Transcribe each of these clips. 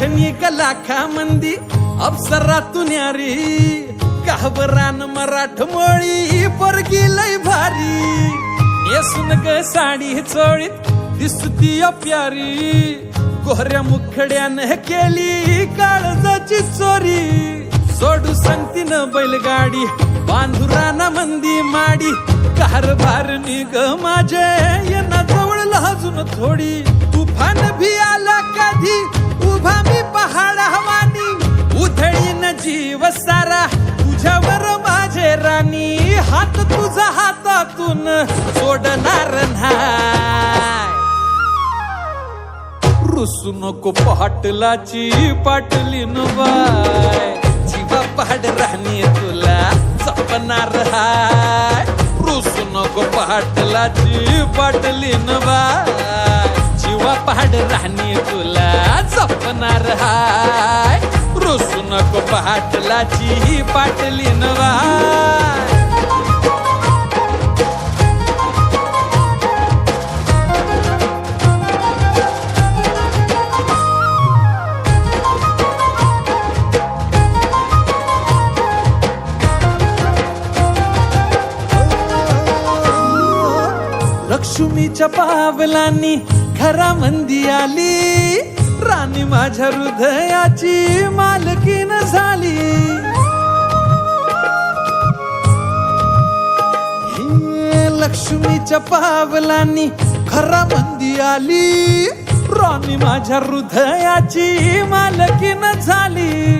देखणी लाखा मंदी अप्सरातून यारी काहबरान मराठमोळी पोरगी लय भारी नेसून ग साडी चोळीत दिसती प्यारी गोहऱ्या मुखड्यानं केली काळजाची चोरी सोडू सांगतीन बैलगाडी बांधुराना मंदी माडी कारभार निग माझे यांना जवळ लाजून थोडी तुफान भी आला कधी उभा मी पहाड हवानी उधळीन जीव सारा तुझ्यावर माझे राणी हात तुझा हातातून सोडणार नाही रुसू नको पाटलाची पाटलीन बाय जीवा पहाड राणी तुला जपणार हाय रुसू नको पाटलाची पाटलीन बाय जीवा पहाड राणी तुला जपणार हाय रुसू नको पाटलाची पाटलीन बाय लक्ष्मीच्या पावलांनी घरामंदी आली राणी माझ्या हृदयाची मालकीन झाली लक्ष्मीच्या पावलांनी घरामंदी आली राणी माझ्या हृदयाची मालकीन झाली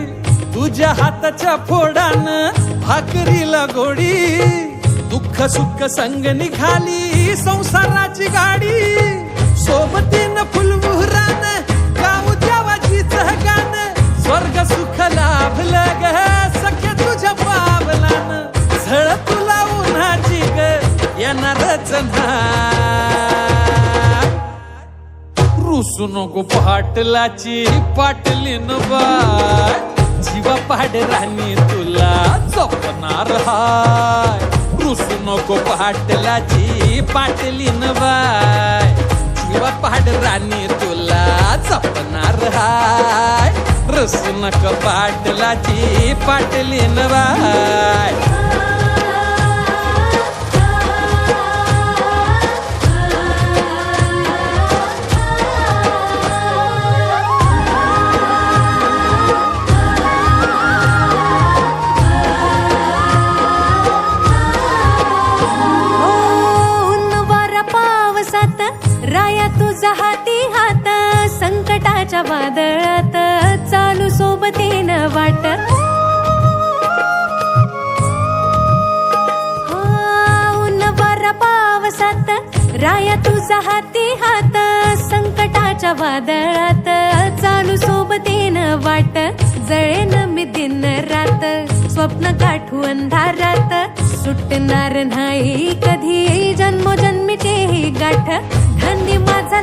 तुझ्या हाताच्या फोडानं भाकरीला गोडी दुःख सुख संग निघाली संसाराची गाडी सोबतीनं फुलमुहरान गाऊ देवाची गान स्वर्ग सुख लाभलं ग सख्या तुझ्या पावलान झळ तुला उन्हाची ग येणारच रुसू नको पाटलाची पाटलीन बाय जीवा पहाड राणी तुला जपणार हाय रुसू नको पाटलाची पाटलीन बाय जीवा पहाड राणी तुला जपणार हाय रुसू नको पाटलाची पाटलीन बाय राया तुझा हाती हात संकटाच्या वादळात चालू सोबतीनं वाट ऊन वारा पावसात राया तुझा हाती हात संकटाच्या वादळात चालू सोबतीनं वाट जळेन मी दिन रात स्वप्न गाठू अंधारात सुटणार नाही कधी जन्मोजन्मीची ही गाठ धनी माझा